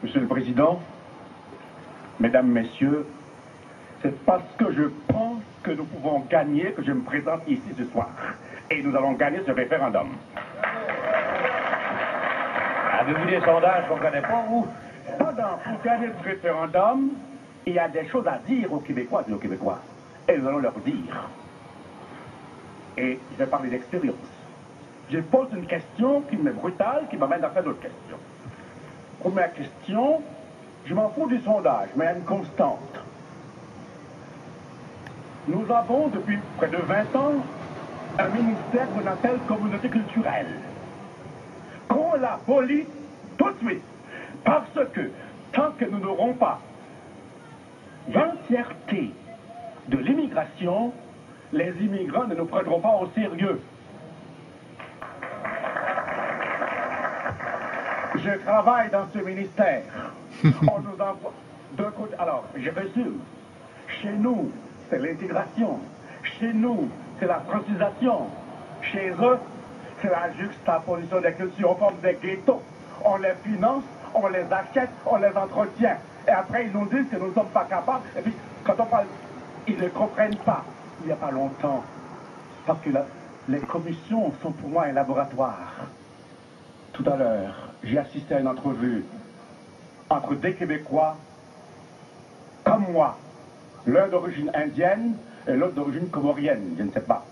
Monsieur le Président, Mesdames, Messieurs, c'est parce que je pense que nous pouvons gagner que je me présente ici ce soir. Et nous allons gagner ce référendum. Avez-vous des sondages qu'on ne connaît pas, vous? Pendant pour gagner ce référendum, il y a des choses à dire aux Québécois et aux Québécois. Et nous allons leur dire. Et je vais parler d'expérience. Je pose une question qui m'est brutale, qui m'amène à faire d'autres questions. Première question, je m'en fous du sondage, mais il y a une constante. Nous avons, depuis près de 20 ans, un ministère qu'on appelle communauté culturelle. Qu'on l'abolit tout de suite. Parce que, tant que nous n'aurons pas l'entièreté de l'immigration, les immigrants ne nous prendront pas au sérieux. Je travaille dans ce ministère. On nous envoie d'un côté. Alors, je résume. Chez nous, c'est l'intégration. Chez nous, c'est la francisation. Chez eux, c'est la juxtaposition des cultures. On forme des ghettos. On les finance, on les achète, on les entretient. Et après, ils nous disent que nous ne sommes pas capables. Et puis, quand on parle, ils ne comprennent pas. Il n'y a pas longtemps. Parce que les commissions sont pour moi un laboratoire. Tout à l'heure, j'ai assisté à une entrevue entre des Québécois comme moi, l'un d'origine indienne et l'autre d'origine comorienne, je ne sais pas.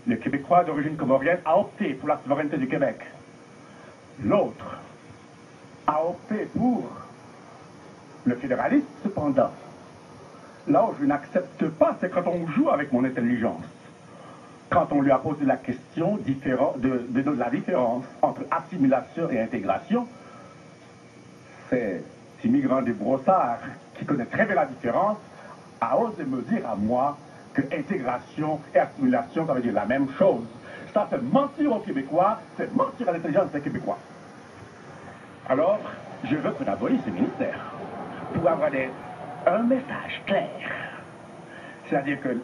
Le Québécois d'origine comorienne a opté pour la souveraineté du Québec. L'autre a opté pour le fédéralisme, cependant. Là où je n'accepte pas, c'est quand on joue avec mon intelligence. Quand on lui a posé la question de la différence entre assimilation et intégration, c'est immigrant des brossards qui connaît très bien la différence, a osé me dire à moi que intégration et assimilation, ça veut dire la même chose. Ça, c'est mentir aux Québécois, c'est mentir à l'intelligence des Québécois. Alors, je veux qu'on abolisse ce ministère pour avoir un message clair. C'est-à-dire que,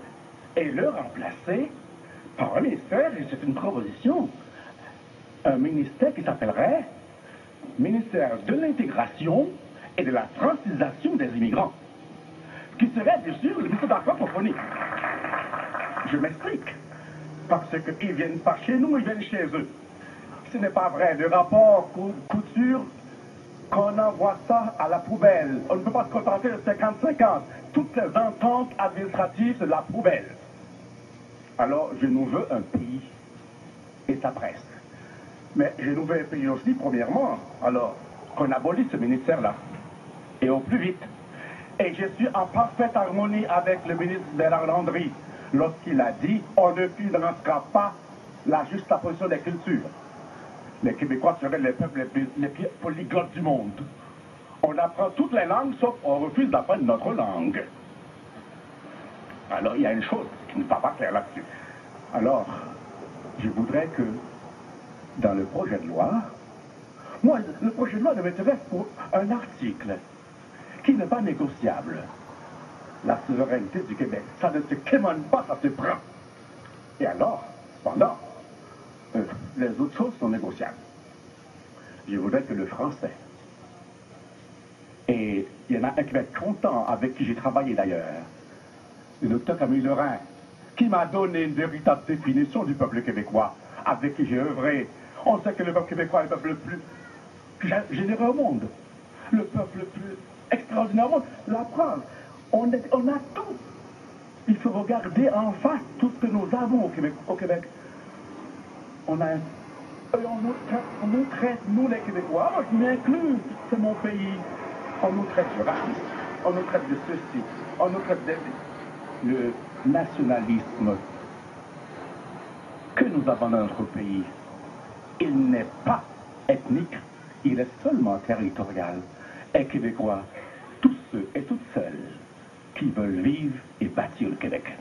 et le remplacer par un ministère, et c'est une proposition, un ministère qui s'appellerait ministère de l'intégration et de la francisation des immigrants, qui serait bien sûr le ministère de la francophonie. Je m'explique, parce qu'ils ne viennent pas chez nous, ils viennent chez eux. Ce n'est pas vrai, le rapport couture qu'on envoie ça à la poubelle. On ne peut pas se contenter de 50-50. Toutes les ententes administratives, c'est de la poubelle. Alors, je nous veux un pays et sa presse. Mais je nous veux un pays aussi, premièrement, alors, qu'on abolisse ce ministère-là. Et au plus vite. Et je suis en parfaite harmonie avec le ministre Bernard Landry lorsqu'il a dit « on ne financera pas la juxtaposition des cultures ». Les Québécois seraient les peuples les plus polyglottes du monde. On apprend toutes les langues, sauf on refuse d'apprendre notre langue. Alors, il y a une chose qui ne va pas claire là-dessus. Alors, je voudrais que, dans le projet de loi, moi, le projet de loi ne m'intéresse pour un article qui n'est pas négociable. La souveraineté du Québec, ça ne se quémande pas, ça se prend. Et alors, cependant, les autres choses sont négociables. Je voudrais que le français, et il y en a un qui va être content, avec qui j'ai travaillé d'ailleurs, le docteur Camille Lorrain, qui m'a donné une véritable définition du peuple québécois, avec qui j'ai œuvré. On sait que le peuple québécois est le peuple le plus généreux au monde, le peuple le plus extraordinaire au monde. La preuve, on a tout. Il faut regarder en face tout ce que nous avons au Québec. On nous traite, nous les Québécois, moi je m'inclus, c'est mon pays. On nous traite de racisme, on nous traite de ceci, on nous traite de... Le nationalisme que nous avons dans notre pays, il n'est pas ethnique, il est seulement territorial. Et Québécois, tous ceux et toutes celles qui veulent vivre et bâtir le Québec.